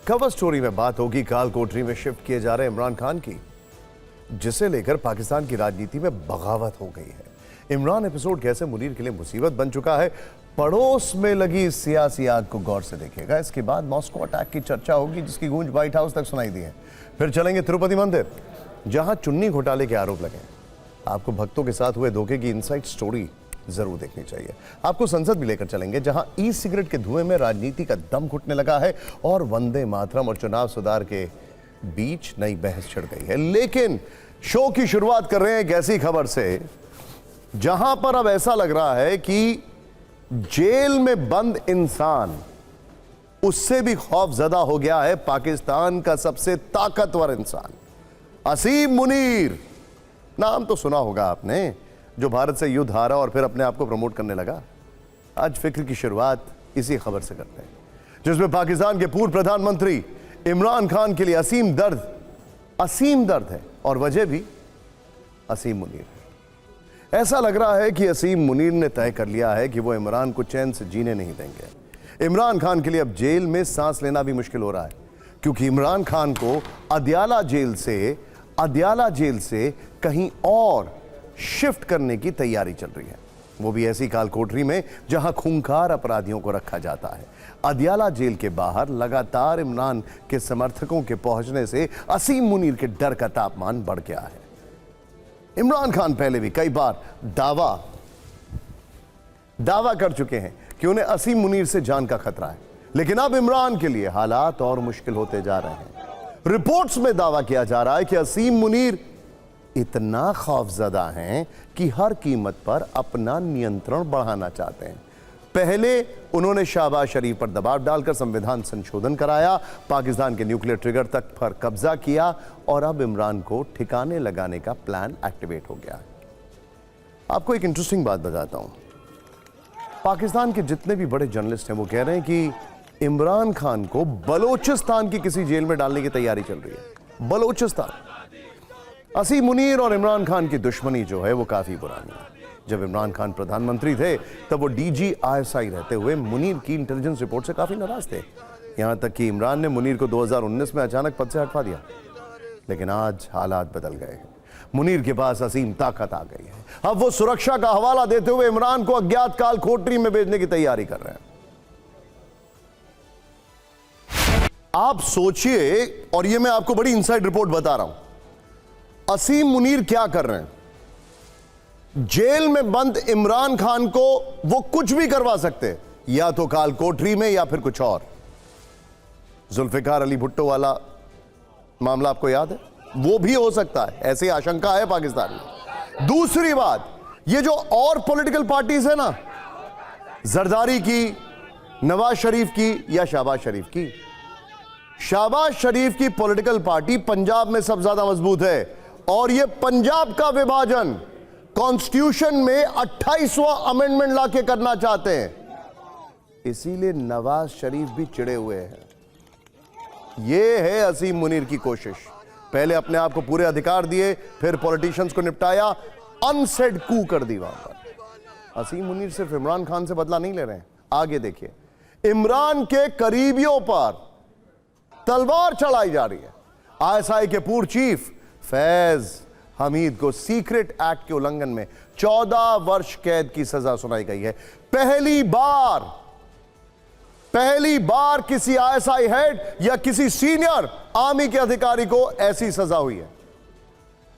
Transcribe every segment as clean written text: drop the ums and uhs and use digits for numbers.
Cover story में बात होगी काल कोठरी में शिफ्ट किए जा रहे इमरान खान की, जिसे लेकर पाकिस्तान की राजनीति में बगावत हो गई है। इमरान एपिसोड कैसे मुनीर के लिए मुसीबत बन चुका है, पड़ोस में लगी सियासी आग को गौर से देखिएगा। इसके बाद मॉस्को अटैक की चर्चा होगी, जिसकी गूंज व्हाइट हाउस तक सुनाई दी है। फिर चलेंगे तिरुपति मंदिर, जहां चुन्नी घोटाले के आरोप लगे। आपको भक्तों के साथ हुए धोखे की इनसाइड स्टोरी जरूर देखनी चाहिए। आपको संसद भी लेकर चलेंगे, जहां ई सिगरेट के धुएं में राजनीति का दम घुटने लगा है और वंदे मातरम और चुनाव सुधार के बीच नई बहस छिड़ गई है। लेकिन शो की शुरुआत कर रहे हैं एक ऐसी खबर से, जहां पर अब ऐसा लग रहा है कि जेल में बंद इंसान उससे भी खौफजदा हो गया है पाकिस्तान का सबसे ताकतवर इंसान असीम मुनीर। नाम तो सुना होगा आपने, जो भारत से युद्ध हारा और फिर अपने आप को प्रमोट करने लगा। आज फिक्र की शुरुआत इसी खबर से करते हैं, जिसमें पाकिस्तान के पूर्व प्रधानमंत्री इमरान खान के लिए असीम दर्द है और वजह भी असीम मुनीर है। ऐसा लग रहा है कि असीम मुनीर ने तय कर लिया है कि वो इमरान को चैन से जीने नहीं देंगे। इमरान खान के लिए अब जेल में सांस लेना भी मुश्किल हो रहा है, क्योंकि इमरान खान को अदयाला जेल से कहीं और शिफ्ट करने की तैयारी चल रही है। वो भी ऐसी काल कोठरी में जहां खूंखार अपराधियों को रखा जाता है। अदयाला जेल के बाहर लगातार इमरान के समर्थकों के पहुंचने से असीम मुनीर के डर का तापमान बढ़ गया है। इमरान खान पहले भी कई बार दावा कर चुके हैं कि उन्हें असीम मुनीर से जान का खतरा है, लेकिन अब इमरान के लिए हालात और मुश्किल होते जा रहे हैं। रिपोर्ट्स में दावा किया जा रहा है कि असीम मुनीर इतना खौफजदा हैं कि हर कीमत पर अपना नियंत्रण बढ़ाना चाहते हैं। पहले उन्होंने शहबाज शरीफ पर दबाव डालकर संविधान संशोधन कराया, पाकिस्तान के न्यूक्लियर ट्रिगर तक पर कब्जा किया और अब इमरान को ठिकाने लगाने का प्लान एक्टिवेट हो गया है। आपको एक इंटरेस्टिंग बात बताता हूं। पाकिस्तान के जितने भी बड़े जर्नलिस्ट हैं वो कह रहे हैं कि इमरान खान को बलोचिस्तान की किसी जेल में डालने की तैयारी चल रही है। बलोचिस्तान। असीम मुनीर और इमरान खान की दुश्मनी जो है वो काफी पुरानी है। जब इमरान खान प्रधानमंत्री थे तब वो डीजी ISI रहते हुए मुनीर की इंटेलिजेंस रिपोर्ट से काफी नाराज थे। यहां तक कि इमरान ने मुनीर को 2019 में अचानक पद से हटवा दिया। लेकिन आज हालात बदल गए हैं। मुनीर के पास असीम ताकत आ गई है। अब वो सुरक्षा का हवाला देते हुए इमरान को अज्ञात काल कोठरी में भेजने की तैयारी कर रहे हैं। आप सोचिए, और ये मैं आपको बड़ी इनसाइड रिपोर्ट बता रहा हूं, असीम मुनीर क्या कर रहे हैं। जेल में बंद इमरान खान को वो कुछ भी करवा सकते, या तो काल कोठरी में या फिर कुछ और। जुल्फिकार अली भुट्टो वाला मामला आपको याद है, वो भी हो सकता है, ऐसी आशंका है पाकिस्तान में। दूसरी बात, ये जो और पॉलिटिकल पार्टीज है ना, जरदारी की, नवाज शरीफ की या शहबाज शरीफ की। शहबाज शरीफ की पॉलिटिकल पार्टी पंजाब में सबसे ज्यादा मजबूत है, और ये पंजाब का विभाजन कॉन्स्टिट्यूशन में 28वां अमेंडमेंट लाके करना चाहते हैं। इसीलिए नवाज शरीफ भी चिड़े हुए हैं। यह है असीम मुनीर की कोशिश। पहले अपने आप को पूरे अधिकार दिए, फिर पॉलिटिशियंस को निपटाया, अनसेड कू कर दी वहां पर। असीम मुनीर सिर्फ इमरान खान से बदला नहीं ले रहे हैं। आगे देखिए, इमरान के करीबियों पर तलवार चलाई जा रही है। ISI के पूर्व चीफ फैज हमीद को सीक्रेट एक्ट के उल्लंघन में 14 वर्ष कैद की सजा सुनाई गई है। पहली बार किसी ISI हेड या किसी सीनियर आर्मी के अधिकारी को ऐसी सजा हुई है।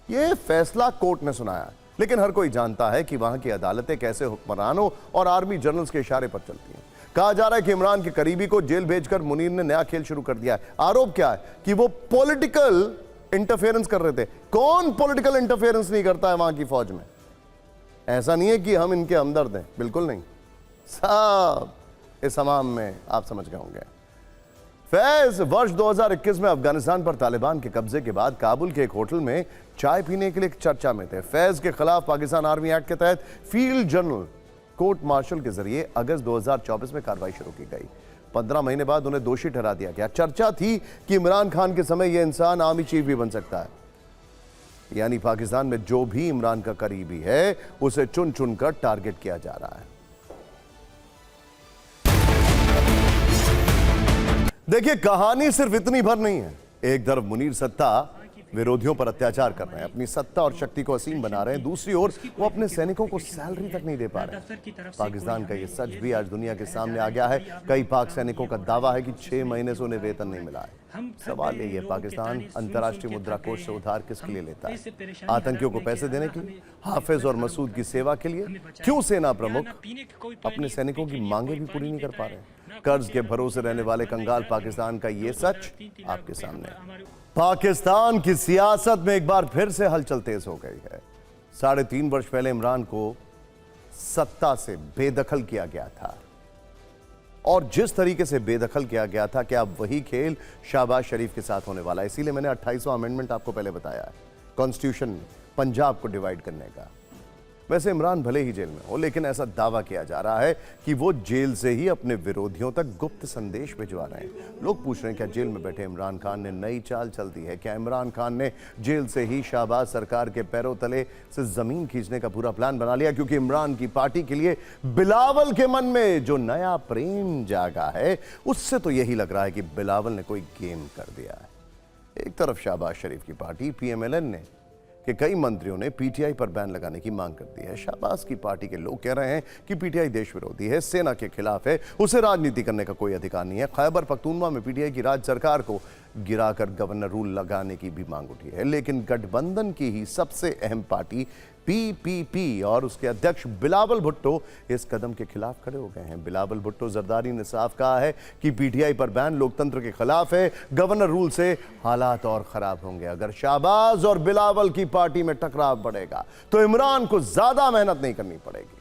यह फैसला कोर्ट ने सुनाया है, लेकिन हर कोई जानता है कि वहां की अदालतें कैसे हुक्मरानों और आर्मी जनरल्स के इशारे पर चलती हैं। कहा जा रहा है कि इमरान के करीबी को जेल भेजकर मुनीर ने नया खेल शुरू कर दिया है। आरोप क्या है कि वो पॉलिटिकल इंटरफेरेंस कर रहे थे। कौन पॉलिटिकल इंटरफेरेंस नहीं करता है वहां की फौज में। ऐसा नहीं है कि हम इनके हमदर्द हैं, बिल्कुल नहीं। सब इस हमाम में आप समझ गए होंगे। फैज वर्ष 2021 में अफगानिस्तान पर तालिबान के कब्जे के बाद काबुल के एक होटल में चाय पीने के लिए चर्चा में थे। फैज के खिलाफ पाकिस्तान आर्मी एक्ट के तहत फील्ड जनरल कोर्ट मार्शल के जरिए अगस्त 2024 में कार्रवाई शुरू की गई। 15 महीने बाद उन्हें दोषी ठहरा दिया गया। चर्चा थी कि इमरान खान के समय यह इंसान आर्मी चीफ भी बन सकता है। यानी पाकिस्तान में जो भी इमरान का करीबी है उसे चुन चुनकर टारगेट किया जा रहा है। देखिए, कहानी सिर्फ इतनी भर नहीं है। एक तरफ मुनीर सत्ता विरोधियों पर अत्याचार कर रहे हैं, अपनी सत्ता और शक्ति को असीम बना रहे हैं, दूसरी ओर वो अपने सैनिकों को सैलरी तक नहीं दे पा रहे हैं। पाकिस्तान का ये सच भी आज दुनिया के सामने आ गया है। कई पाक सैनिकों का दावा है कि 6 महीने से उन्हें वेतन नहीं मिला है। सवाल यही है, पाकिस्तान अंतर्राष्ट्रीय मुद्रा कोष से उधार किसके लिए लेता है? आतंकियों को पैसे देने के लिए, हाफिज और मसूद की सेवा के लिए? क्यों सेना प्रमुख अपने सैनिकों की मांगे भी पूरी नहीं कर पा रहे? कर्ज के भरोसे रहने वाले कंगाल पाकिस्तान का ये सच आपके सामने है। पाकिस्तान की सियासत में एक बार फिर से हलचल तेज हो गई है। 3.5 वर्ष पहले इमरान को सत्ता से बेदखल किया गया था, और जिस तरीके से बेदखल किया गया था कि अब वही खेल शहबाज शरीफ के साथ होने वाला है। इसीलिए मैंने 28वां अमेंडमेंट आपको पहले बताया है, कॉन्स्टिट्यूशन में पंजाब को डिवाइड करने का। वैसे इमरान भले ही जेल में हो, लेकिन ऐसा दावा किया जा रहा है कि वो जेल से ही अपने विरोधियों तक गुप्त संदेश भिजवा रहे हैं। लोग पूछ रहे हैं, क्या जेल में बैठे इमरान खान ने नई चाल चल दी है? क्या इमरान खान ने जेल से ही शहबाज सरकार के पैरों तले से जमीन खींचने का पूरा प्लान बना लिया? क्योंकि इमरान की पार्टी के लिए बिलावल के मन में जो नया प्रेम जागा है, उससे तो यही लग रहा है कि बिलावल ने कोई गेम कर दिया है। एक तरफ शहबाज शरीफ की पार्टी PMLN ने कि कई मंत्रियों ने पीटीआई पर बैन लगाने की मांग कर दी है। शहबाज की पार्टी के लोग कह रहे हैं कि पीटीआई देश विरोधी है, सेना के खिलाफ है, उसे राजनीति करने का कोई अधिकार नहीं है। खैबर पख्तूनवा में पीटीआई की राज्य सरकार को गिराकर गवर्नर रूल लगाने की भी मांग उठी है। लेकिन गठबंधन की ही सबसे अहम पार्टी PPP और उसके अध्यक्ष बिलावल भुट्टो इस कदम के खिलाफ खड़े हो गए हैं। बिलावल भुट्टो जरदारी ने साफ कहा है कि पीटीआई पर बैन लोकतंत्र के खिलाफ है, गवर्नर रूल से हालात और खराब होंगे। अगर शहबाज और बिलावल की पार्टी में टकराव बढ़ेगा तो इमरान को ज्यादा मेहनत नहीं करनी पड़ेगी।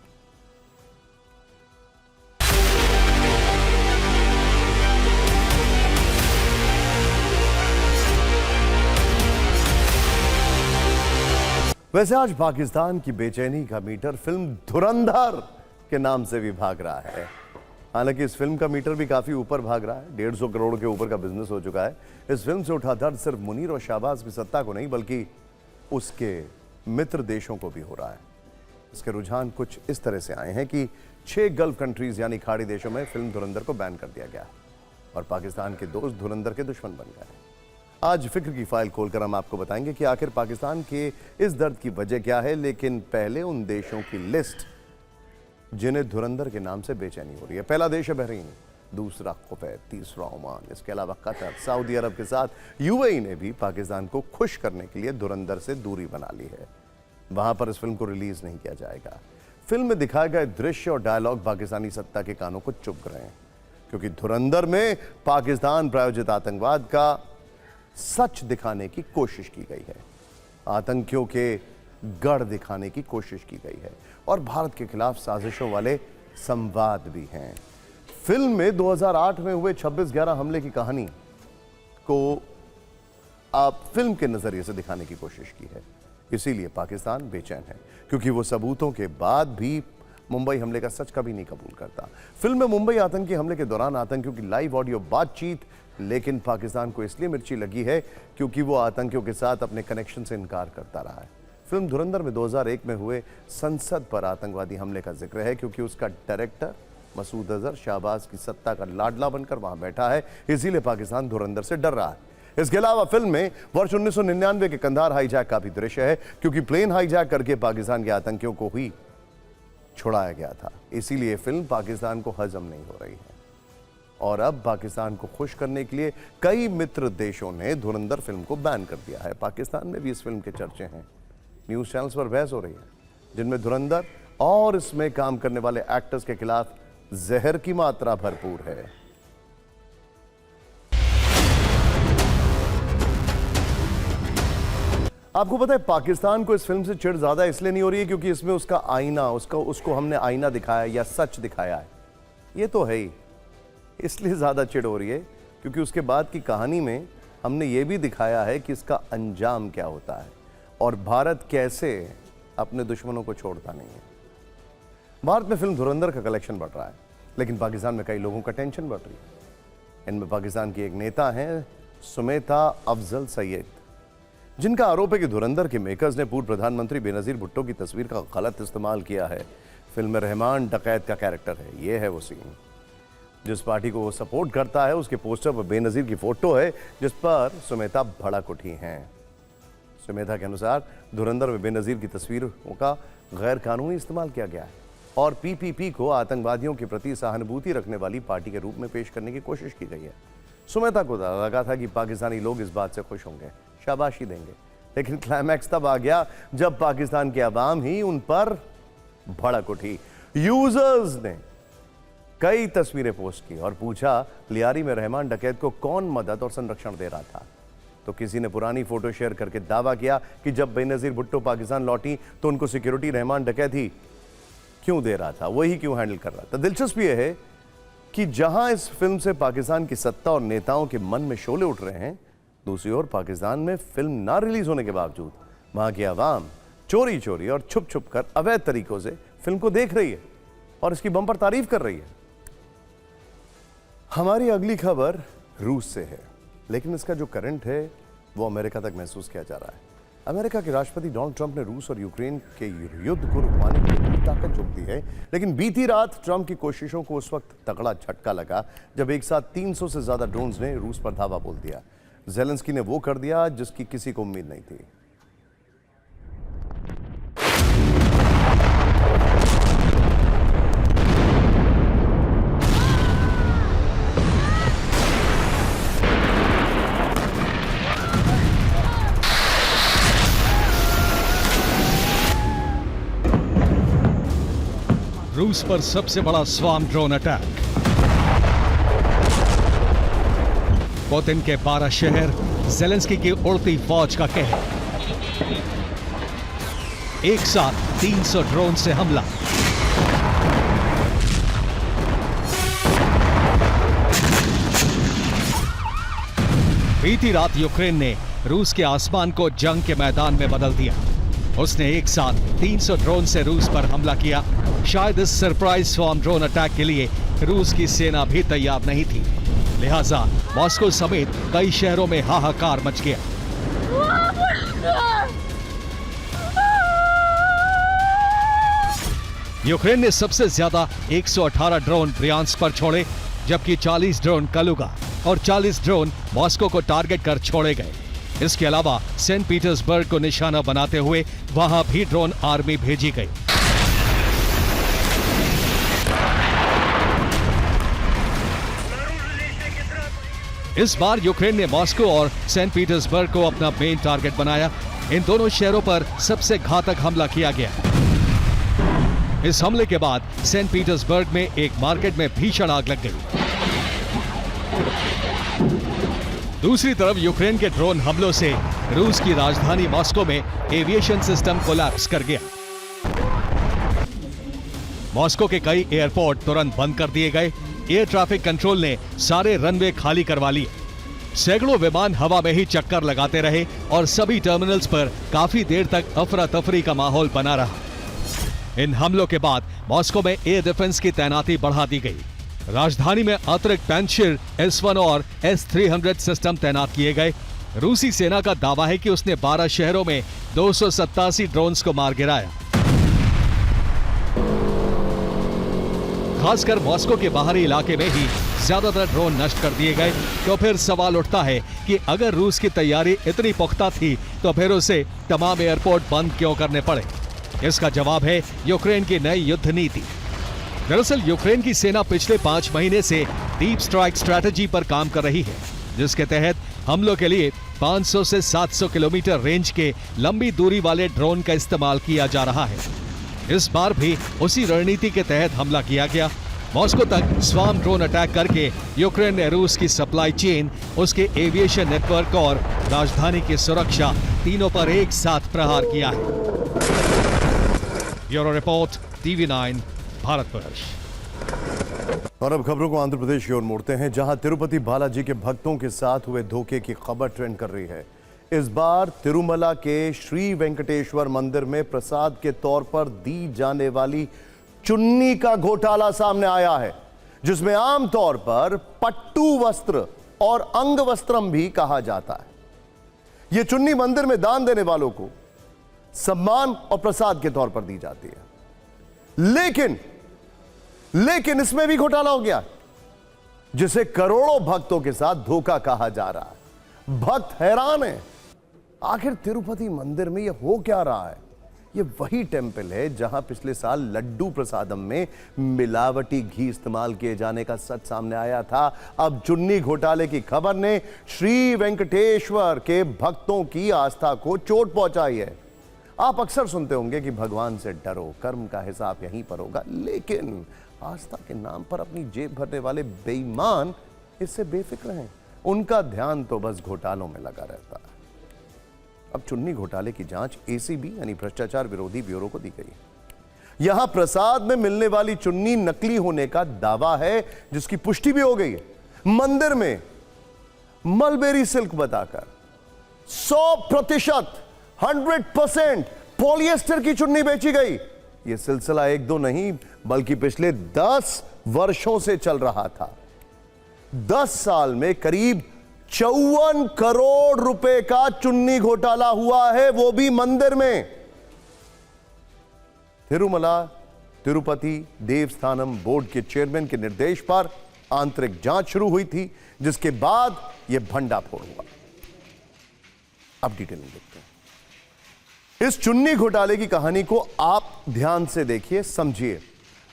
वैसे आज पाकिस्तान की बेचैनी का मीटर फिल्म धुरंधर के नाम से भी भाग रहा है। हालांकि इस फिल्म का मीटर भी काफी ऊपर भाग रहा है, 150 करोड़ के ऊपर का बिजनेस हो चुका है। इस फिल्म से उठा दर्द सिर्फ मुनीर और शहबाज की सत्ता को नहीं, बल्कि उसके मित्र देशों को भी हो रहा है। इसके रुझान कुछ इस तरह से आए हैं कि 6 गल्फ कंट्रीज यानी खाड़ी देशों में फिल्म धुरंधर को बैन कर दिया गया और पाकिस्तान के दोस्त धुरंधर के दुश्मन बन गए। आज फिक्र की फाइल खोलकर हम आपको बताएंगे कि आखिर पाकिस्तान के इस दर्द की वजह क्या है। लेकिन पहले उन देशों की लिस्ट जिन्हें धुरंधर के नाम से बेचैनी हो रही है। पहला देश है बहरीन, दूसरा कुवैत, तीसरा ओमान, इसके अलावा कतर, सऊदी अरब के साथ UAE ने भी पाकिस्तान को खुश करने के लिए धुरंधर से दूरी बना ली है। वहां पर इस फिल्म को रिलीज नहीं किया जाएगा। फिल्म में दिखाए गए दृश्य और डायलॉग पाकिस्तानी सत्ता के कानों को चुभ रहे हैं, क्योंकि धुरंधर में पाकिस्तान प्रायोजित आतंकवाद का सच दिखाने की कोशिश की गई है, आतंकियों के गढ़ दिखाने की कोशिश की गई है और भारत के खिलाफ साजिशों वाले संवाद भी हैं। फिल्म में 2008 में हुए 26/11 हमले की कहानी को आप फिल्म के नजरिए से दिखाने की कोशिश की है। इसीलिए पाकिस्तान बेचैन है, क्योंकि वो सबूतों के बाद भी मुंबई हमले का सच कभी नहीं कबूल करता। फिल्म में मुंबई आतंकी हमले के दौरान आतंकियों की लाइव ऑडियो बातचीत, लेकिन पाकिस्तान को इसलिए मिर्ची लगी है क्योंकि वो आतंकियों के साथ अपने कनेक्शन से इनकार करता रहा है। फिल्म धुरंधर में 2001 में हुए संसद पर आतंकवादी हमले का जिक्र है, क्योंकि उसका डायरेक्टर मसूद अजहर शहबाज की सत्ता का लाडला बनकर वहां बैठा है, इसीलिए पाकिस्तान धुरंधर से डर रहा है। इसके अलावा फिल्म में वर्ष 1999 के कंधार हाईजैक का भी दृश्य है, क्योंकि प्लेन हाईजैक करके पाकिस्तान के आतंकियों को ही छुड़ाया गया था। इसीलिए फिल्म पाकिस्तान को हजम नहीं हो रही है और अब पाकिस्तान को खुश करने के लिए कई मित्र देशों ने धुरंधर फिल्म को बैन कर दिया है। पाकिस्तान में भी इस फिल्म के चर्चे हैं, न्यूज चैनल्स पर बहस हो रही है, जिनमें धुरंधर और इसमें काम करने वाले एक्टर्स के खिलाफ जहर की मात्रा भरपूर है। आपको पता है पाकिस्तान को इस फिल्म से चिढ़ ज्यादा इसलिए नहीं हो रही है क्योंकि इसमें उसका आईना, उसको हमने आईना दिखाया या सच दिखाया है। ये तो है ही, इसलिए ज्यादा चिढ़ हो रही है क्योंकि उसके बाद की कहानी में हमने ये भी दिखाया है कि इसका अंजाम क्या होता है और भारत कैसे अपने दुश्मनों को छोड़ता नहीं है। भारत में फिल्म धुरंधर का कलेक्शन बढ़ रहा है, लेकिन पाकिस्तान में कई लोगों का टेंशन बढ़ रही है। इनमें पाकिस्तान की एक नेता हैं सुमेता अफजल सैयद, जिनका आरोप है कि धुरंधर के मेकर्स ने पूर्व प्रधानमंत्री बेनजीर भुट्टो की तस्वीर का गलत इस्तेमाल किया है। फिल्म में रहमान डकैत का कैरेक्टर है, ये है वो सीन जिस पार्टी को वो सपोर्ट करता है उसके पोस्टर पर बेनजीर की फोटो है जिस पर सुमेधा भड़क उठी हैं। सुमेधा के अनुसार धुरंधर में बेनजीर की तस्वीरों का गैर कानूनी इस्तेमाल किया गया है और पीपीपी को आतंकवादियों के प्रति सहानुभूति रखने वाली पार्टी के रूप में पेश करने की कोशिश की गई है। सुमेधा को लगा था कि पाकिस्तानी लोग इस बात से खुश होंगे, शाबाशी देंगे, लेकिन क्लाइमैक्स तब आ गया जब पाकिस्तान की आवाम ही उन पर भड़क उठी। यूजर्स ने कई तस्वीरें पोस्ट की और पूछा लियारी में रहमान डकैत को कौन मदद और संरक्षण दे रहा था। तो किसी ने पुरानी फोटो शेयर करके दावा किया कि जब बेनजीर भुट्टो पाकिस्तान लौटी तो उनको सिक्योरिटी रहमान डकैत ही क्यों दे रहा था, वही क्यों हैंडल कर रहा था। दिलचस्प यह है कि जहां इस फिल्म से पाकिस्तान की सत्ता और नेताओं के मन में शोले उठ रहे हैं, दूसरी ओर पाकिस्तान में फिल्म ना रिलीज होने के बावजूद वहां की आवाम चोरी चोरी और छुप छुप कर अवैध तरीकों से फिल्म को देख रही है और इसकी बम्पर तारीफ कर रही है। हमारी अगली खबर रूस से है, लेकिन इसका जो करंट है वो अमेरिका तक महसूस किया जा रहा है। अमेरिका के राष्ट्रपति डोनाल्ड ट्रंप ने रूस और यूक्रेन के युद्ध को रुकवाने के लिए पूरी ताकत झोंक दी है, लेकिन बीती रात ट्रंप की कोशिशों को उस वक्त तगड़ा झटका लगा जब एक साथ 300 से ज्यादा ड्रोन्स ने रूस पर धावा बोल दिया। ज़ेलेंस्की ने वो कर दिया जिसकी किसी को उम्मीद नहीं थी। रूस पर सबसे बड़ा स्वार्म ड्रोन अटैक। पुतिन के 12 शहर, ज़ेलेंस्की की उड़ती फौज का कहर। एक साथ 300 ड्रोन से हमला। बीती रात यूक्रेन ने रूस के आसमान को जंग के मैदान में बदल दिया। उसने एक साथ 300 ड्रोन से रूस पर हमला किया। शायद इस सरप्राइज स्वार्म ड्रोन अटैक के लिए रूस की सेना भी तैयार नहीं थी, लिहाजा मॉस्को समेत कई शहरों में हाहाकार मच गया। यूक्रेन ने सबसे ज्यादा 118 ड्रोन ब्रियांस्क पर छोड़े, जबकि 40 ड्रोन कलुगा और 40 ड्रोन मॉस्को को टारगेट कर छोड़े गए। इसके अलावा सेंट पीटर्सबर्ग को निशाना बनाते हुए वहां भी ड्रोन आर्मी भेजी गई। इस बार यूक्रेन ने मॉस्को और सेंट पीटर्सबर्ग को अपना मेन टारगेट बनाया। इन दोनों शहरों पर सबसे घातक हमला किया गया। इस हमले के बाद सेंट पीटर्सबर्ग में एक मार्केट में भीषण आग लग गई। दूसरी तरफ यूक्रेन के ड्रोन हमलों से रूस की राजधानी मॉस्को में एविएशन सिस्टम कोलैप्स कर गया। मॉस्को के कई एयरपोर्ट तुरंत बंद कर दिए गए। एयर ट्रैफिक कंट्रोल ने सारे रनवे खाली करवा लिए। सैकड़ों विमान हवा में ही चक्कर लगाते रहे और सभी टर्मिनल्स पर काफी देर तक अफरा तफरी का माहौल बना रहा। इन हमलों के बाद मॉस्को में एयर डिफेंस की तैनाती बढ़ा दी गई। राजधानी में अतिरिक्त पैंतशिर S-1 और S-300 सिस्टम तैनात किए गए। रूसी सेना का दावा है कि उसने 12 शहरों में 287 ड्रोन्स को मार गिराया। खासकर मॉस्को के बाहरी इलाके में ही ज्यादातर ड्रोन नष्ट कर दिए गए। तो फिर सवाल उठता है कि अगर रूस की तैयारी इतनी पुख्ता थी तो फिर उसे तमाम एयरपोर्ट बंद क्यों करने पड़े? इसका जवाब है यूक्रेन की नई युद्ध नीति। दरअसल यूक्रेन की सेना पिछले 5 महीने से डीप स्ट्राइक स्ट्रैटेजी पर काम कर रही है, जिसके तहत हमलों के लिए 500 से 700 किलोमीटर रेंज के लंबी दूरी वाले ड्रोन का इस्तेमाल किया जा रहा है। इस बार भी उसी रणनीति के तहत हमला किया गया। मॉस्को तक स्वार्म ड्रोन अटैक करके यूक्रेन ने रूस की सप्लाई चेन, उसके एविएशन नेटवर्क और राजधानी की सुरक्षा तीनों पर एक साथ प्रहार किया है। Bureau report, TV9 Bharatvarsh. और अब खबरों को आंध्र प्रदेश की ओर मोड़ते हैं, जहां तिरुपति बालाजी के भक्तों के साथ हुए धोखे की खबर ट्रेंड कर रही है। इस बार तिरुमला के श्री वेंकटेश्वर मंदिर में प्रसाद के तौर पर दी जाने वाली चुन्नी का घोटाला सामने आया है, जिसमें आमतौर पर पट्टू वस्त्र और अंग वस्त्रम भी कहा जाता है। यह चुन्नी मंदिर में दान देने वालों को सम्मान और प्रसाद के तौर पर दी जाती है। लेकिन इसमें भी घोटाला हो गया। जिसे करोड़ों भक्तों के साथ धोखा कहा जा रहा है। भक्त हैरान है, आखिर तिरुपति मंदिर में यह हो क्या रहा है। ये वही टेंपल है जहां पिछले साल लड्डू प्रसादम में मिलावटी घी इस्तेमाल किए जाने का सच सामने आया था। अब चुन्नी घोटाले की खबर ने श्री वेंकटेश्वर के भक्तों की आस्था को चोट पहुंचाई है। आप अक्सर सुनते होंगे कि भगवान से डरो, कर्म का हिसाब यहीं पर होगा, लेकिन आस्था के नाम पर अपनी जेब भरने वाले बेईमान इससे बेफिक्र हैं। उनका ध्यान तो बस घोटालों में लगा रहता है। अब चुन्नी घोटाले की जांच एसीबी यानी भ्रष्टाचार विरोधी ब्यूरो को दी गई। यहां प्रसाद में मिलने वाली चुन्नी नकली होने का दावा है, जिसकी पुष्टि भी हो गई है। मंदिर में मलबेरी सिल्क बताकर 100% पॉलिएस्टर की चुन्नी बेची गई। यह सिलसिला एक दो नहीं बल्कि पिछले 10 वर्षों से चल रहा था। 10 साल में करीब 54 करोड़ रुपए का चुन्नी घोटाला हुआ है, वो भी मंदिर में। तिरुमला तिरुपति देवस्थानम बोर्ड के चेयरमैन के निर्देश पर आंतरिक जांच शुरू हुई थी, जिसके बाद यह भंडाफोड़ हुआ। अब डिटेल में देखते हैं। इस चुन्नी घोटाले की कहानी को आप ध्यान से देखिए, समझिए।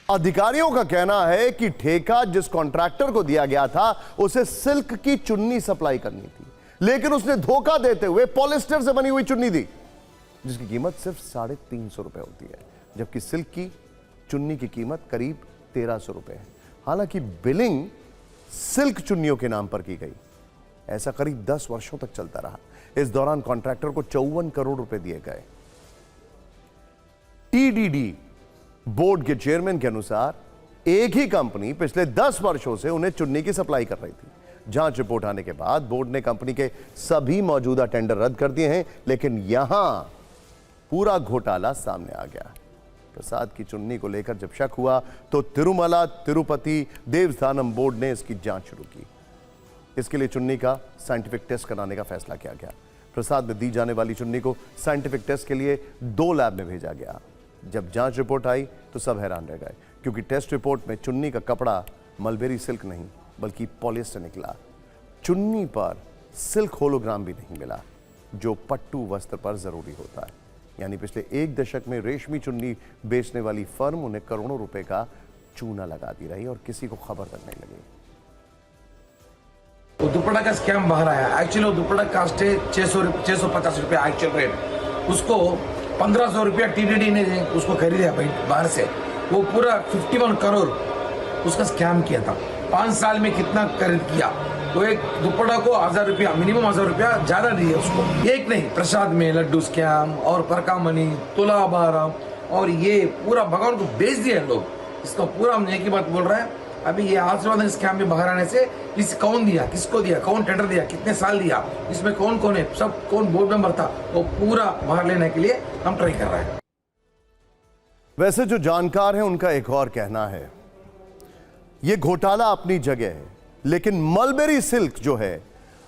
अधिकारियों का कहना है कि ठेका जिस कॉन्ट्रैक्टर को दिया गया था उसे सिल्क की चुन्नी सप्लाई करनी थी, लेकिन उसने धोखा देते हुए पॉलिएस्टर से बनी हुई चुन्नी दी, जिसकी कीमत सिर्फ 350 रुपए होती है, जबकि सिल्क की चुन्नी की कीमत करीब 1300 रुपए है। हालांकि बिलिंग सिल्क चुन्नियों के नाम पर की गई। ऐसा करीब 10 वर्षों तक चलता रहा। इस दौरान कॉन्ट्रैक्टर को 54 करोड़ रुपए दिए गए। टीडीडी बोर्ड के चेयरमैन के अनुसार एक ही कंपनी पिछले 10 वर्षों से उन्हें चुन्नी की सप्लाई कर रही थी। जांच रिपोर्ट आने के बाद बोर्ड ने कंपनी के सभी मौजूदा टेंडर रद्द कर दिए हैं, लेकिन यहां पूरा घोटाला सामने आ गया। प्रसाद की चुन्नी को लेकर जब शक हुआ तो तिरुमला तिरुपति देवस्थानम बोर्ड ने इसकी जांच शुरू की। इसके लिए चुन्नी का साइंटिफिक टेस्ट कराने का फैसला किया गया। प्रसाद में दी जाने वाली चुन्नी को साइंटिफिक टेस्ट के लिए 2 लैब में भेजा गया। जब जांच रिपोर्ट आई तो सब हैरान रह गए, क्योंकि टेस्ट रिपोर्ट में चुन्नी का कपड़ा मलबेरी सिल्क नहीं बल्कि पॉलिएस्टर निकला। चुन्नी पर सिल्क होलोग्राम भी नहीं मिला, जो पट्टू वस्त्र पर जरूरी होता है। यानी पिछले 1 दशक में रेशमी चुन्नी बेचने वाली फर्म उन्हें करोड़ों रुपए का चूना लगाती रही और किसी को खबर तक नहीं लगी। वो दुपट्टा का स्कैम बाहर आया। एक्चुअली वो दुपट्टा कास्ट है 650 रुपये एक्चुअल रेट, उसको 1500 रुपया टीडीडी ने उसको खरीदा भाई बाहर से। वो पूरा 51 करोड़ उसका स्कैम किया था। 5 साल में कितना खरीद किया, तो एक दुपट्टा को 1000 रुपया मिनिमम 1000 रुपया ज्यादा दिए उसको। एक नहीं, प्रसाद में लड्डू स्कैम और परका मनी, तुला बाराम, और ये पूरा भगवान को बेच दिया लोग। इसका पूरा हम एक ही बात बोल रहे हैं। अभी ये आशीर्वाद स्कैम में बाहर आने से इस कौन दिया, किसको दिया, कौन टेंडर दिया, कितने साल दिया, इसमें कौन कौन है, सब कौन बोर्ड मेंबर था, वो पूरा बाहर लेने के लिए हम ट्राई कर रहे हैं। वैसे जो जानकार हैं उनका एक और कहना है, यह घोटाला अपनी जगह है, लेकिन मलबेरी सिल्क जो है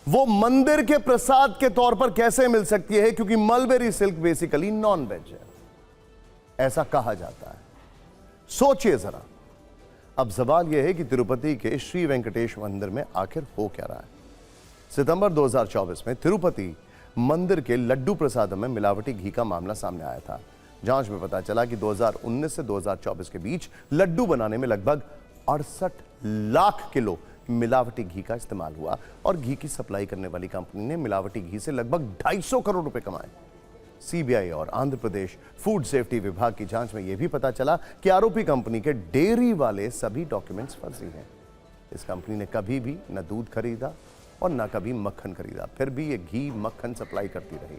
वो मंदिर के प्रसाद के तौर पर कैसे मिल सकती है, क्योंकि mulberry silk basically non veg है, ऐसा कहा जाता है। सोचिए जरा। अब सवाल यह है कि तिरुपति के श्री वेंकटेश मंदिर में आखिर हो क्या रहा है। सितंबर 2024 में तिरुपति मंदिर के लड्डू प्रसादम में मिलावटी घी का मामला सामने आया था। जांच में पता चला कि 2019 से 2024 के बीच लड्डू बनाने में लगभग 68 लाख किलो मिलावटी घी का इस्तेमाल हुआ और घी की सप्लाई करने वाली कंपनी ने मिलावटी घी से लगभग 250 करोड़ रुपए कमाए। सीबीआई और आंध्र प्रदेश फूड सेफ्टी विभाग की जांच में यह भी पता चला कि आरोपी कंपनी के डेयरी वाले सभी डॉक्यूमेंट्स फर्जी हैं। इस कंपनी ने कभी भी न दूध खरीदा और न कभी मक्खन खरीदा, फिर भी ये घी मक्खन सप्लाई करती रही।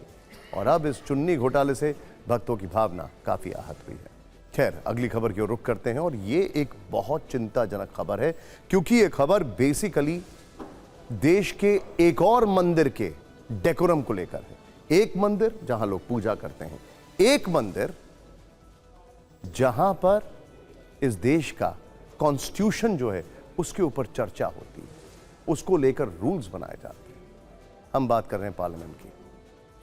और अब इस चुन्नी घोटाले से भक्तों की भावना काफी आहत हुई है। खैर, अगली खबर की ओर रुख करते हैं और ये एक बहुत चिंताजनक खबर है, क्योंकि ये खबर बेसिकली देश के एक और मंदिर के डेकोरम को लेकर है। एक मंदिर जहां लोग पूजा करते हैं, एक मंदिर जहां पर इस देश का कॉन्स्टिट्यूशन जो है उसके ऊपर चर्चा होती है, उसको लेकर रूल्स बनाए जाते हैं। हम बात कर रहे हैं पार्लियामेंट की।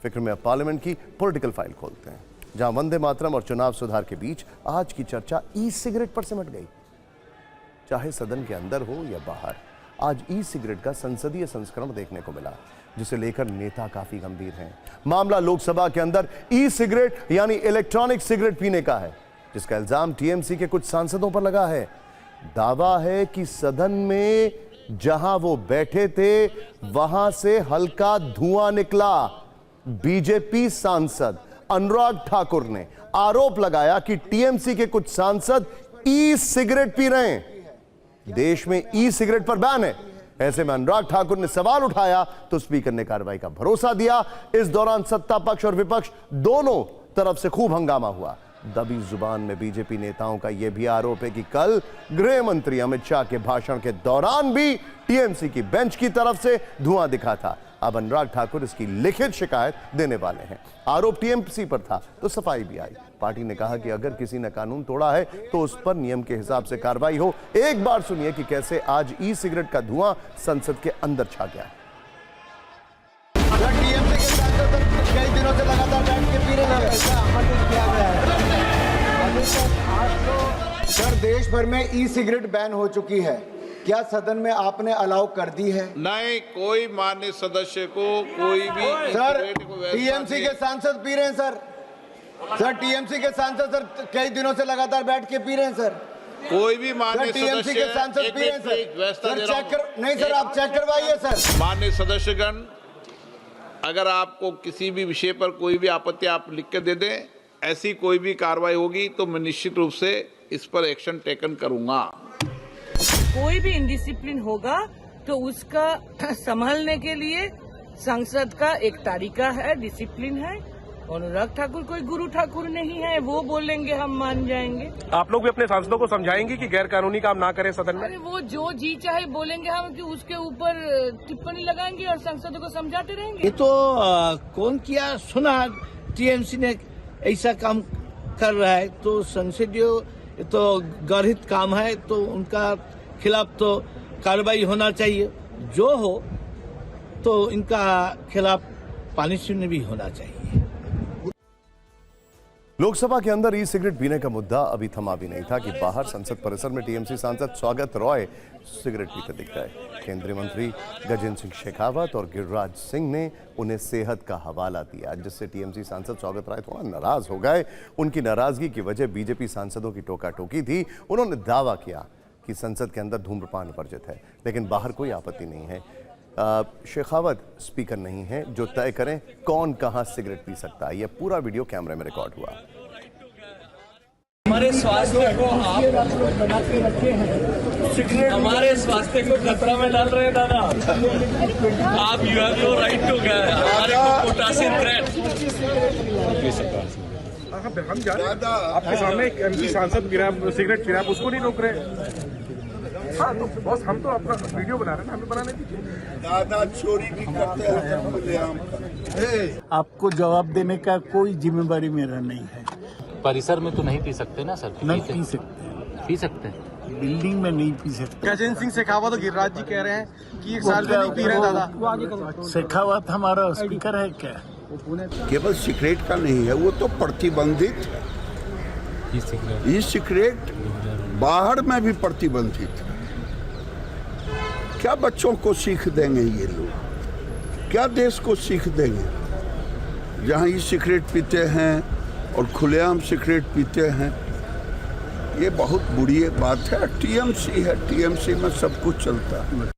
फिक्र में अब पार्लियामेंट की पॉलिटिकल फाइल खोलते हैं, जहां वंदे मातरम और चुनाव सुधार के बीच आज की चर्चा ई सिगरेट पर सिमट गई। चाहे सदन के अंदर हो या बाहर, आज ई सिगरेट का संसदीय संस्करण देखने को मिला, जिसे लेकर नेता काफी गंभीर हैं। मामला लोकसभा के अंदर ई सिगरेट यानी इलेक्ट्रॉनिक सिगरेट पीने का है, जिसका इल्जाम टीएमसी के कुछ सांसदों पर लगा है। दावा है कि सदन में जहां वो बैठे थे वहां से हल्का धुआं निकला। बीजेपी सांसद अनुराग ठाकुर ने आरोप लगाया कि टीएमसी के कुछ सांसद ई सिगरेट पी रहे हैं। देश में ई सिगरेट पर बैन है। ऐसे में अनुराग ठाकुर ने सवाल उठाया तो स्पीकर ने कार्रवाई का भरोसा दिया। इस दौरान सत्ता पक्ष और विपक्ष दोनों तरफ से खूब हंगामा हुआ। दबी जुबान में बीजेपी नेताओं का यह भी आरोप है कि कल गृह मंत्री अमित शाह के भाषण के दौरान भी टीएमसी की बेंच की तरफ से धुआं दिखा था। अब अनुराग ठाकुर इसकी लिखित शिकायत देने वाले हैं। आरोप टीएमसी पर था तो सफाई भी आई। पार्टी ने कहा कि अगर किसी ने कानून तोड़ा है तो उस पर नियम के हिसाब से कार्रवाई हो। एक बार सुनिए कि कैसे आज ई सिगरेट का धुआं संसद के अंदर छा गया। टीएमसी के सांसद कई दिनों से लगातार बैठ के पी रहे हैं। ऐसा आमंत्रित किया गया है। अभी तक 800 सर देश भर में ई सिगरेट बैन हो चुकी है। क्या सदन में आपने अलाउ कर दी है? नहीं, कोई मान्य सदस्य को कोई भी सर टीएमसी के सांसद पी रहे हैं सर टीएमसी के सांसद सर कई दिनों से लगातार बैठ के पी रहे हैं सर। कोई भी मान्य टीएमसी के सांसद पी रहे हैं सर चेक कर नहीं सर आप चेक करवाइए सर। मान्य सदस्यगण, अगर आपको किसी भी विषय पर कोई भी आपत्ति आप लिख के दे दें, ऐसी कोई भी कार्रवाई होगी तो मैं निश्चित रूप से इस पर एक्शन टेकन करूंगा। कोई भी इंडिसिप्लिन होगा तो उसका संभालने के लिए संसद का एक तरीका है, डिसिप्लिन है। अनुराग ठाकुर कोई गुरु ठाकुर नहीं है, वो बोलेंगे हम मान जाएंगे। आप लोग भी अपने सांसदों को समझाएंगे कि गैर कानूनी काम ना करें सदन में? अरे वो जो जी चाहे बोलेंगे, हम कि उसके ऊपर टिप्पणी लगाएंगे और सांसदों को समझाते रहेंगे। ये तो कौन किया सुना टीएमसी ने ऐसा काम कर रहा है तो संसदीय तो गर्हित काम है तो उनका खिलाफ तो कार्रवाई होना चाहिए। जो हो तो इनका खिलाफ पनिशमेंट भी होना चाहिए। लोकसभा के अंदर ई सिगरेट पीने का मुद्दा अभी थमा भी नहीं था कि बाहर संसद परिसर में टीएमसी सांसद स्वागत रॉय सिगरेट पीते दिख गए। केंद्रीय मंत्री गजेंद्र सिंह शेखावत और गिरिराज सिंह ने उन्हें सेहत का हवाला दिया, जिससे टीएमसी सांसद स्वागत रॉय थोड़ा नाराज हो गए। उनकी नाराजगी की वजह बीजेपी सांसदों की टोका टोकी थी। उन्होंने दावा किया कि संसद के अंदर धूम्रपान वर्जित है, लेकिन बाहर कोई आपत्ति नहीं है। शेखावत स्पीकर नहीं है जो तय करें कौन कहां सिगरेट पी सकता है। यह पूरा वीडियो कैमरे में रिकॉर्ड हुआ। हमारे स्वास्थ्य को आप बना के रखे हैं। हमारे स्वास्थ्य को खतरा में डाल रहे हैं दादा। आप you have no right to हमारे को पोटासियम थ्रेट। हम जा रहे हैं आपके सामने एक एमपी सांसद सिगरेट पी रहा है, उसको नहीं रोक रहे। हाँ तो बॉस हम तो अपना वीडियो बना रहे हैं, हमें बनाने दीजिए। दादा चोरी भी करते हैं। आपको जवाब देने का कोई जिम्मेदारी मेरा नहीं है। परिसर में तो नहीं पी सकते ना सर? नहीं पी सकते। पी सकते हैं, बिल्डिंग में नहीं पी सकते। गजेंद्र सिंह शेखावत और गिरिराज जी कह रहे हैं कि 1 साल में नहीं पी रहे दादा। शेखावत हमारा स्पीकर है क्या? केवल सिगरेट का नहीं है, वो तो प्रतिबंधित है। ई सिगरेट बाहर में भी प्रतिबंधित है। क्या बच्चों को सीख देंगे ये लोग? क्या देश को सीख देंगे जहाँ ई सिगरेट पीते हैं और खुलेआम सिगरेट पीते हैं? ये बहुत बुरी बात है। टीएमसी है, टीएमसी में सब कुछ चलता है।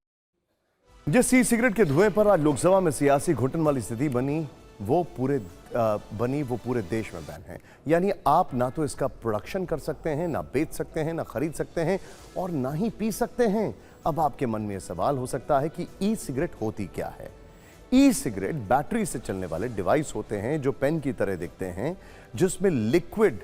जिस ई सिगरेट के धुएं पर आज लोकसभा में सियासी घुटन वाली स्थिति बनी वो पूरे देश में बैन है। यानी आप ना तो इसका प्रोडक्शन कर सकते हैं, ना बेच सकते हैं, ना खरीद सकते हैं और ना ही पी सकते हैं। अब आपके मन में यह सवाल हो सकता है कि ई सिगरेट होती क्या है। ई सिगरेट बैटरी से चलने वाले डिवाइस होते हैं जो पेन की तरह दिखते हैं, जिसमें लिक्विड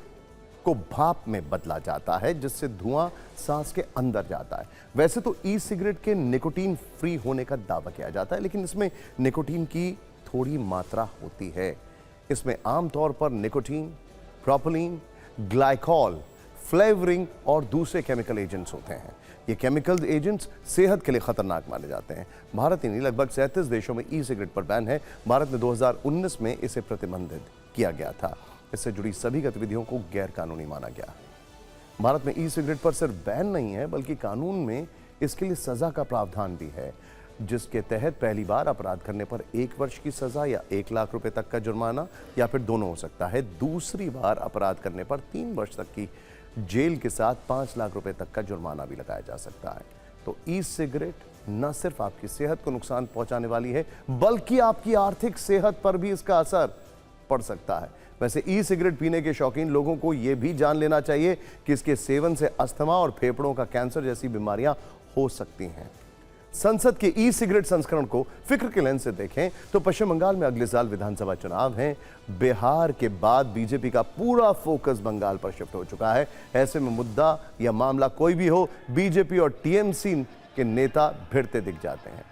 को भाप में बदला जाता है, जिससे धुआं सांस के अंदर जाता है। वैसे तो ई सिगरेट के निकोटीन फ्री होने का दावा किया जाता है, लेकिन इसमें निकोटीन की थोड़ी मात्रा होती है। इसमें आमतौर पर निकोटीन, प्रोपिलीन, ग्लाइकॉल, फ्लेवरिंग और दूसरे केमिकल एजेंट्स होते हैं। ये केमिकल एजेंट्स सेहत के लिए खतरनाक माने जाते हैं। भारत ही नहीं, लगभग 37 देशों में ई सिगरेट पर बैन है। भारत में 2019 में इसे प्रतिबंधित किया गया था। इससे जुड़ी सभी गतिविधियों को गैर कानूनी माना गया। भारत में ई सिगरेट पर सिर्फ बैन नहीं है, बल्कि कानून में इसके लिए सजा का प्रावधान भी है, जिसके तहत पहली बार अपराध करने पर 1 वर्ष की सजा या 1 लाख रुपए तक का जुर्माना या फिर दोनों हो सकता है। दूसरी बार अपराध करने पर 3 वर्ष तक की जेल के साथ 5 लाख रुपए तक का जुर्माना भी लगाया जा सकता है। तो ई सिगरेट न सिर्फ आपकी सेहत को नुकसान पहुंचाने वाली है, बल्कि आपकी आर्थिक सेहत पर भी इसका असर पड़ सकता है। वैसे ई सिगरेट पीने के शौकीन लोगों को यह भी जान लेना चाहिए कि इसके सेवन से अस्थमा और फेफड़ों का कैंसर जैसी बीमारियां हो सकती हैं। संसद के ई सिगरेट संस्करण को फिक्र के लेंस से देखें तो पश्चिम बंगाल में अगले साल विधानसभा चुनाव हैं। बिहार के बाद बीजेपी का पूरा फोकस बंगाल पर शिफ्ट हो चुका है। ऐसे में मुद्दा या मामला कोई भी हो, बीजेपी और टीएमसी के नेता भिड़ते दिख जाते हैं।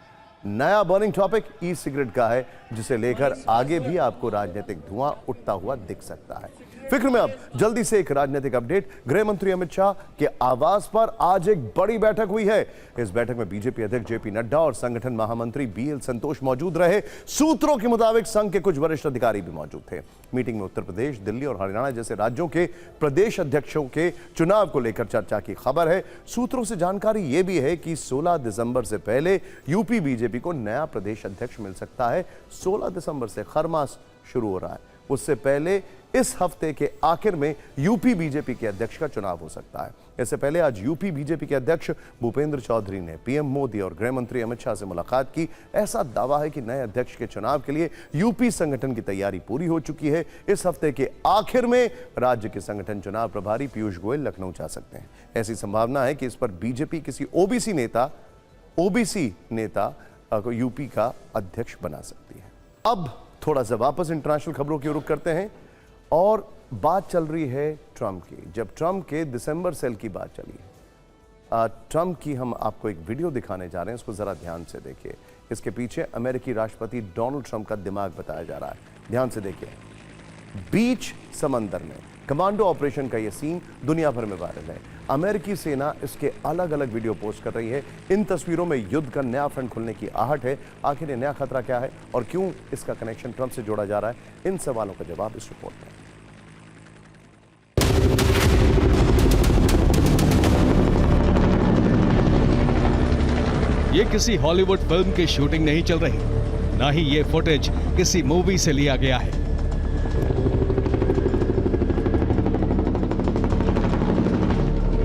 नया बर्निंग टॉपिक ई सिगरेट का है, जिसे लेकर आगे भी आपको राजनीतिक धुआं उठता हुआ दिख सकता है। फिक्र में अब जल्दी से एक राजनीतिक अपडेट। गृह मंत्री अमित शाह के आवास पर आज एक बड़ी बैठक हुई है। इस बैठक में बीजेपी अध्यक्ष जेपी नड्डा और संगठन महामंत्री बीएल संतोष मौजूद रहे। सूत्रों के मुताबिक संघ के कुछ वरिष्ठ अधिकारी भी मौजूद थे। मीटिंग में उत्तर प्रदेश, दिल्ली और हरियाणा जैसे राज्यों के प्रदेश अध्यक्षों के चुनाव को लेकर चर्चा की खबर है। सूत्रों से जानकारी यह भी है कि 16 दिसंबर से पहले यूपी बीजेपी को नया प्रदेश अध्यक्ष मिल सकता है। 16 दिसंबर से खरमास शुरू हो रहा है, उससे पहले इस हफ्ते के आखिर में यूपी बीजेपी के अध्यक्ष का चुनाव हो सकता है। इससे पहले आज यूपी बीजेपी के अध्यक्ष भूपेंद्र चौधरी ने पीएम मोदी और गृह मंत्री अमित शाह से मुलाकात की। ऐसा दावा है कि नए अध्यक्ष के चुनाव के लिए यूपी संगठन की तैयारी पूरी हो चुकी है। इस हफ्ते के आखिर में राज्य के संगठन चुनाव प्रभारी पीयूष गोयल लखनऊ जा सकते हैं। ऐसी संभावना है कि इस पर बीजेपी किसी ओबीसी नेता को यूपी का अध्यक्ष बना सकती है। अब थोड़ा सा वापस इंटरनेशनल खबरों की ओर रुख करते हैं और बात चल रही है ट्रंप की। जब ट्रंप के दिसंबर सेल की बात चली है, ट्रंप की हम आपको एक वीडियो दिखाने जा रहे हैं, उसको जरा ध्यान से देखिए। इसके पीछे अमेरिकी राष्ट्रपति डोनाल्ड ट्रंप का दिमाग बताया जा रहा है। ध्यान से देखिए। बीच समंदर में कमांडो ऑपरेशन का यह सीन दुनिया भर में वायरल है। अमेरिकी सेना इसके अलग अलग वीडियो पोस्ट कर रही है। इन तस्वीरों में युद्ध का नया फ्रंट खुलने की आहट है। आखिर ये नया खतरा क्या है और क्यों इसका कनेक्शन ट्रंप से जोड़ा जा रहा है, इन सवालों का जवाब इस रिपोर्ट में। ये किसी हॉलीवुड फिल्म की शूटिंग नहीं चल रही, ना ही ये फुटेज किसी मूवी से लिया गया है।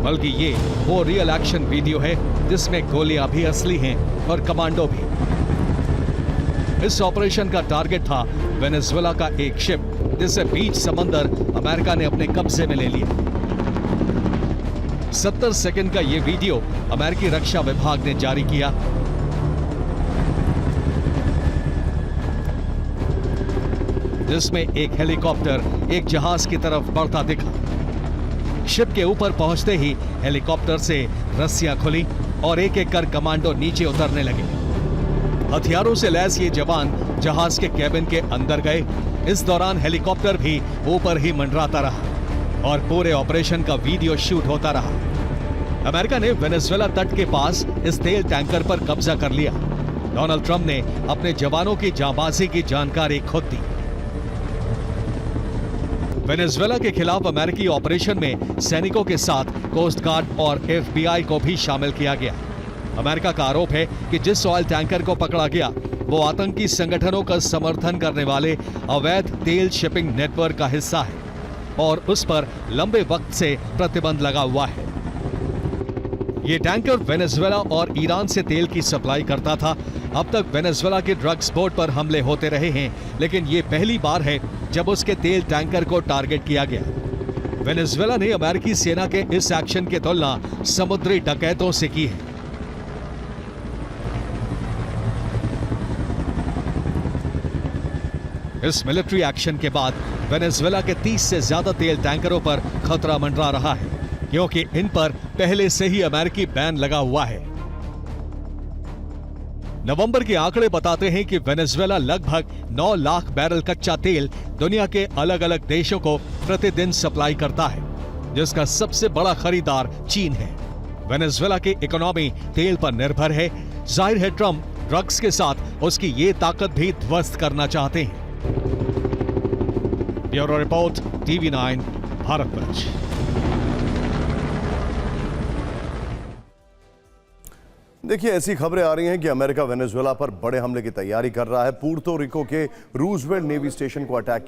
बल्कि ये वो रियल एक्शन वीडियो है जिसमें गोलियां भी असली हैं और कमांडो भी। इस ऑपरेशन का टारगेट था वेनेजुएला का एक शिप, जिसे बीच समंदर अमेरिका ने अपने कब्जे में ले लिया। 70 सेकंड का यह वीडियो अमेरिकी रक्षा विभाग ने जारी किया। जिसमें एक हेलीकॉप्टर एक जहाज की तरफ बढ़ता दिखा। शिप के ऊपर पहुंचते ही हेलीकॉप्टर से रस्सियां खुली और एक एक कर कमांडो नीचे उतरने लगे। हथियारों से लैस ये जवान जहाज के केबिन के अंदर गए। इस दौरान हेलीकॉप्टर भी ऊपर ही मंडराता रहा और पूरे ऑपरेशन का वीडियो शूट होता रहा। अमेरिका ने वेनेजुएला तट के पास इस तेल टैंकर पर कब्जा कर लिया। डोनाल्ड ट्रंप ने अपने जवानों की जांबाजी की जानकारी खुद दी। वेनेजुएला के खिलाफ अमेरिकी ऑपरेशन में सैनिकों के साथ कोस्ट गार्ड और एफबीआई को भी शामिल किया गया। अमेरिका का आरोप है कि जिस ऑयल टैंकर को पकड़ा गया वो आतंकी संगठनों का समर्थन करने वाले अवैध तेल शिपिंग नेटवर्क का हिस्सा है और उस पर लंबे वक्त से प्रतिबंध लगा हुआ है। ये टैंकर वेनेजुएला और ईरान से तेल की सप्लाई करता था। अब तक वेनेजुएला के ड्रग्स बोट पर हमले होते रहे हैं, लेकिन ये पहली बार है जब उसके तेल टैंकर को टारगेट किया गया। वेनेजुएला ने अमेरिकी सेना के इस एक्शन की तुलना समुद्री डकैतों से की है। इस मिलिट्री एक्शन के बाद वेनेजुएला के 30 से ज्यादा तेल टैंकरों पर खतरा मंडरा रहा है, क्योंकि इन पर पहले से ही अमेरिकी बैन लगा हुआ है। नवंबर के आंकड़े बताते हैं कि वेनेजुएला लगभग 9 लाख बैरल कच्चा तेल दुनिया के अलग अलग देशों को प्रतिदिन सप्लाई करता है, जिसका सबसे बड़ा खरीदार चीन है। वेनेजुएला की इकोनॉमी तेल पर निर्भर है। जाहिर है ट्रंप ड्रग्स के साथ उसकी ये ताकत भी ध्वस्त करना चाहते हैं। Bureau report, TV9 Bharatvarsh. देखिए, ऐसी खबरें आ रही हैं कि अमेरिका वेनेजुएला पर बड़े हमले की तैयारी कर रहा है। पुर्तो रिको के रूजवेल्ट नेवी स्टेशन को अटैक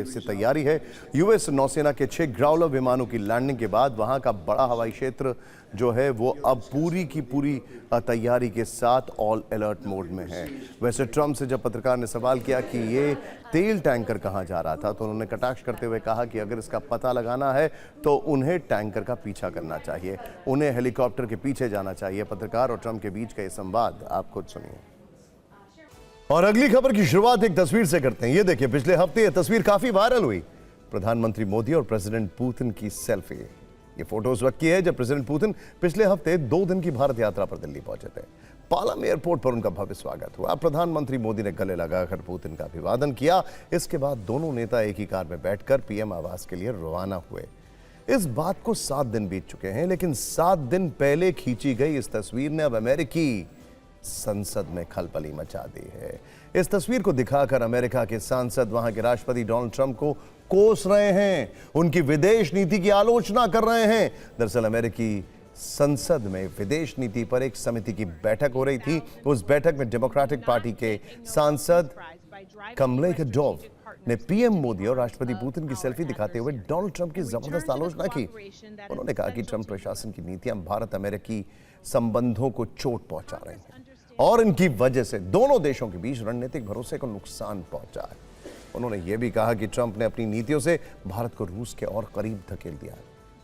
से तैयारी है। यूएस नौसेना के 6 ग्राउलर विमानों की लैंडिंग के बाद वहां का बड़ा हवाई क्षेत्र जो है वो अब पूरी की पूरी तैयारी के साथ ऑल अलर्ट मोड में है। वैसे ट्रंप से जब पत्रकार ने सवाल किया कि ये तेल टैंकर कहां जा रहा था, तो उन्होंने कटाक्ष करते हुए कहा कि अगर इसका पता लगाना है तो उन्हें टैंकर का पीछा करना चाहिए, उन्हें हेलीकॉप्टर के पीछे जाना चाहिए। पत्रकार और ट्रंप के बीच का ये संवाद आप खुद सुनिए। और अगली खबर की शुरुआत एक तस्वीर से करते हैं। ये देखिए, पिछले हफ्ते ये तस्वीर काफी वायरल हुई। प्रधानमंत्री मोदी और प्रेसिडेंट पुतिन की सेल्फी। ये फोटो उस वक्त की है जब प्रेसिडेंट पुतिन पिछले हफ्ते 2 दिन की भारत यात्रा पर दिल्ली पहुंचे थे। पालम एयरपोर्ट पर उनका भव्य स्वागत हुआ। प्रधानमंत्री मोदी ने गले लगाकर पुतिन का अभिवादन किया। इसके बाद दोनों नेता एक ही कार में बैठकर पीएम आवास के लिए रवाना हुए। इस बात को 7 दिन बीत चुके हैं, लेकिन 7 दिन पहले खींची गई इस तस्वीर ने अब अमेरिकी संसद में खलबली मचा दी है। इस तस्वीर को दिखाकर अमेरिका के सांसद वहां के राष्ट्रपति डोनाल्ड ट्रंप को कोस रहे हैं, उनकी विदेश नीति की आलोचना कर रहे हैं। दरअसल अमेरिकी संसद में विदेश नीति पर एक समिति की बैठक हो रही थी। उस बैठक में डेमोक्रेटिक पार्टी के सांसद कमलेका डोव ने पीएम मोदी और राष्ट्रपति पुतिन की सेल्फी दिखाते हुए डोनाल्ड ट्रंप की जबरदस्त आलोचना की। उन्होंने कहा कि ट्रंप प्रशासन की नीतियां भारत अमेरिकी संबंधों को चोट पहुंचा रही हैं और इनकी वजह से दोनों देशों के बीच रणनीतिक भरोसे को नुकसान पहुंचा है। उन्होंने यह भी कहा कि ट्रंप ने अपनी नीतियों से भारत को रूस के और करीब धकेल दिया है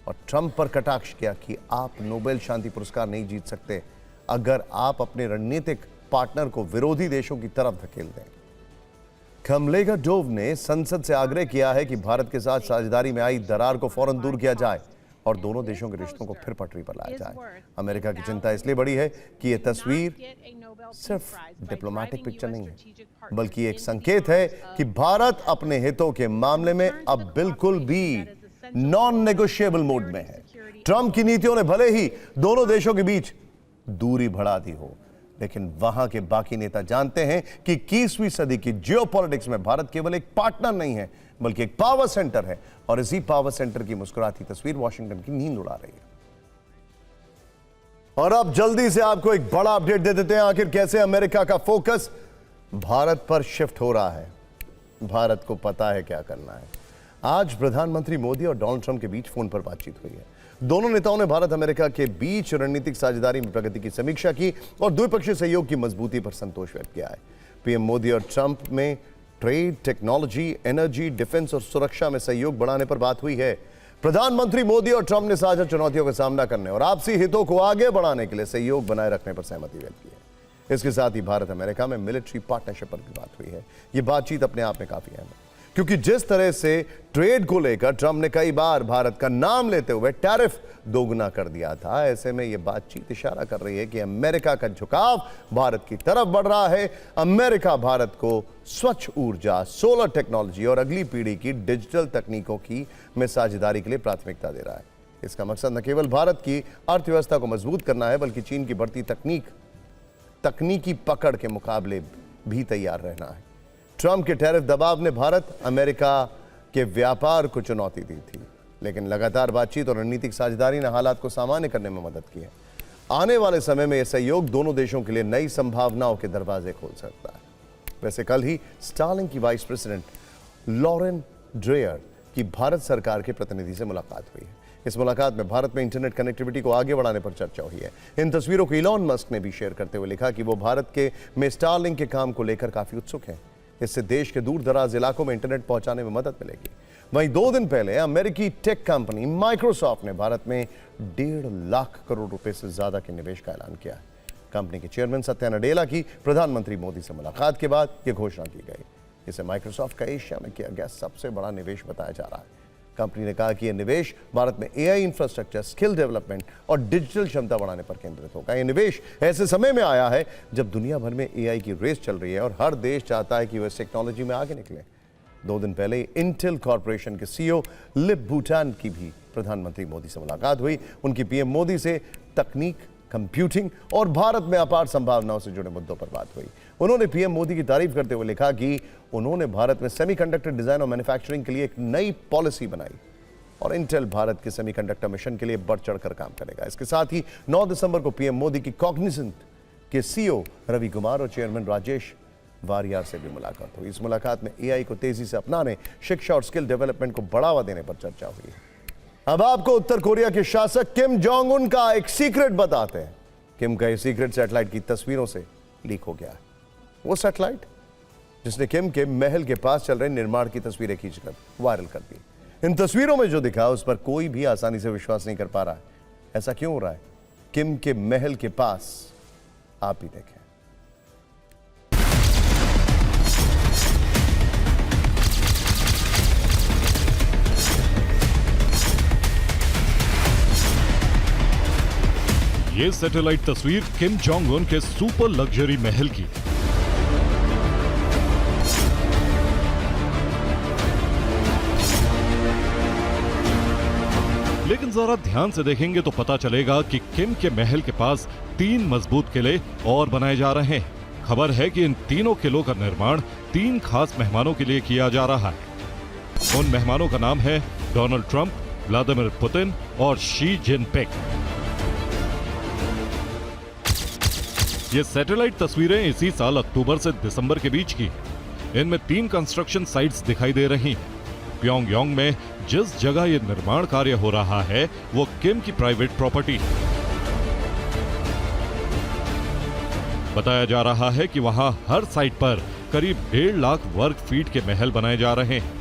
और ट्रंप पर कटाक्ष किया कि आप नोबेल शांति पुरस्कार नहीं जीत सकते अगर आप अपने रणनीतिक पार्टनर को विरोधी देशों की तरफ धकेल दें। कमलेका डोव ने संसद से आग्रह किया है कि भारत के साथ साझेदारी में आई दरार को फौरन दूर किया जाए और दोनों देशों के रिश्तों को फिर पटरी पर लाया जाए। अमेरिका की चिंता इसलिए बड़ी है कि यह तस्वीर सिर्फ डिप्लोमेटिक पिक्चर नहीं है, बल्कि एक संकेत है कि भारत अपने हितों के मामले में अब बिल्कुल भी नॉन नेगोशिएबल मोड में है। ट्रंप की नीतियों ने भले ही दोनों देशों के बीच दूरी बढ़ा दी हो, लेकिन वहां के बाकी नेता जानते हैं कि 21वीं सदी की जियोपॉलिटिक्स में भारत केवल एक पार्टनर नहीं है, बल्कि एक पावर सेंटर है और इसी पावर सेंटर की मुस्कुराती तस्वीर वॉशिंगटन की नींद उड़ा रही है। और अब जल्दी से आपको एक बड़ा अपडेट दे देते हैं, आखिर कैसे अमेरिका का फोकस भारत पर शिफ्ट हो रहा है। भारत को पता है क्या करना है। आज प्रधानमंत्री मोदी और डोनाल्ड ट्रंप के बीच फोन पर बातचीत हुई है। दोनों नेताओं ने भारत अमेरिका के बीच रणनीतिक साझेदारी में प्रगति की समीक्षा की और द्विपक्षीय सहयोग की मजबूती पर संतोष व्यक्त किया है। पीएम मोदी और ट्रंप में ट्रेड, टेक्नोलॉजी, एनर्जी, डिफेंस और सुरक्षा में सहयोग बढ़ाने पर बात हुई है। प्रधानमंत्री मोदी और ट्रंप ने साझा चुनौतियों का सामना करने और आपसी हितों को आगे बढ़ाने के लिए सहयोग बनाए रखने पर सहमति व्यक्त की है। इसके साथ ही भारत अमेरिका में मिलिट्री पार्टनरशिप पर भी बात हुई है। यह बातचीत अपने आप में काफी अहम है, क्योंकि जिस तरह से ट्रेड को लेकर ट्रंप ने कई बार भारत का नाम लेते हुए टैरिफ दोगुना कर दिया था, ऐसे में यह बातचीत इशारा कर रही है कि अमेरिका का झुकाव भारत की तरफ बढ़ रहा है। अमेरिका भारत को स्वच्छ ऊर्जा, सोलर टेक्नोलॉजी और अगली पीढ़ी की डिजिटल तकनीकों की में साझेदारी के लिए प्राथमिकता दे रहा है। इसका मकसद न केवल भारत की अर्थव्यवस्था को मजबूत करना है, बल्कि चीन की बढ़ती तकनीकी पकड़ के मुकाबले भी तैयार रहना है। ट्रंप के टैरिफ दबाव ने भारत अमेरिका के व्यापार को चुनौती दी थी, लेकिन लगातार बातचीत और रणनीतिक साझेदारी ने हालात को सामान्य करने में मदद की है। आने वाले समय में यह सहयोग दोनों देशों के लिए नई संभावनाओं के दरवाजे खोल सकता है। वैसे कल ही स्टारलिंक की वाइस प्रेसिडेंट लॉरेन ड्रेयर की भारत सरकार के प्रतिनिधि से मुलाकात हुई है। इस मुलाकात में भारत में इंटरनेट कनेक्टिविटी को आगे बढ़ाने पर चर्चा हुई है। इन तस्वीरों को इलॉन मस्क ने भी शेयर करते हुए लिखा कि वो भारत में स्टारलिंक के काम को लेकर काफी उत्सुक हैं। इससे देश के दूर दराज इलाकों में इंटरनेट पहुंचाने में मदद मिलेगी। वहीं 2 दिन पहले अमेरिकी टेक कंपनी माइक्रोसॉफ्ट ने भारत में 1.5 लाख करोड़ रुपए से ज्यादा के निवेश का ऐलान किया है। कंपनी के चेयरमैन सत्या नडेला की प्रधानमंत्री मोदी से मुलाकात के बाद यह घोषणा की गई। इसे माइक्रोसॉफ्ट का एशिया में किया गया सबसे बड़ा निवेश बताया जा रहा है। कंपनी ने कहा कि यह निवेश भारत में एआई इंफ्रास्ट्रक्चर, स्किल डेवलपमेंट और डिजिटल क्षमता बढ़ाने पर केंद्रित होगा। यह निवेश ऐसे समय में आया है जब दुनिया भर में एआई की रेस चल रही है और हर देश चाहता है कि वह इस टेक्नोलॉजी में आगे निकले। 2 दिन पहले इंटेल कॉर्पोरेशन के सीईओ लिप बुटान की भी प्रधानमंत्री मोदी से मुलाकात हुई। उनकी पीएम मोदी से तकनीक, कंप्यूटिंग और भारत में अपार संभावनाओं से जुड़े मुद्दों पर बात हुई। उन्होंने पीएम मोदी की तारीफ करते हुए लिखा कि उन्होंने भारत में सेमीकंडक्टर डिजाइन और मैन्युफैक्चरिंग के लिए एक नई पॉलिसी बनाई और इंटेल भारत के सेमीकंडक्टर मिशन के लिए बढ़ चढ़कर काम करेगा। इसके साथ ही 9 दिसंबर को पीएम मोदी की कॉग्निजेंट के सीईओ रवि कुमार और चेयरमैन राजेश वारियर से भी मुलाकात हुई। इस मुलाकात में एआई को तेजी से अपनाने, शिक्षा और स्किल डेवलपमेंट को बढ़ावा देने पर चर्चा हुई। अब आपको उत्तर कोरिया के शासक किम जोंग उन का एक सीक्रेट बताते हैं। किम का ये सीक्रेट सैटेलाइट की तस्वीरों से लीक हो गया है। वो सैटेलाइट जिसने किम के महल के पास चल रहे निर्माण की तस्वीरें खींचकर वायरल कर दी। इन तस्वीरों में जो दिखा उस पर कोई भी आसानी से विश्वास नहीं कर पा रहा है। ऐसा क्यों हो रहा है? किम के महल के पास आप ही देखें। ये सैटेलाइट तस्वीर किम जोंग उन के सुपर लग्जरी महल की। लेकिन जरा ध्यान से देखेंगे तो पता चलेगा कि किम के महल के पास 3 मजबूत किले और बनाए जा रहे हैं। खबर है कि इन तीनों किलों का निर्माण 3 खास मेहमानों के लिए किया जा रहा है। उन मेहमानों का नाम है डोनाल्ड ट्रंप, व्लादिमीर पुतिन और शी जिनपिंग। ये सैटेलाइट तस्वीरें इसी साल अक्टूबर से दिसंबर के बीच की। इनमें 3 कंस्ट्रक्शन साइट्स दिखाई दे रही। प्योंगयांग में जिस जगह ये निर्माण कार्य हो रहा है वो किम की प्राइवेट प्रॉपर्टी। बताया जा रहा है कि वहां हर साइट पर करीब 1.5 लाख वर्ग फीट के महल बनाए जा रहे हैं।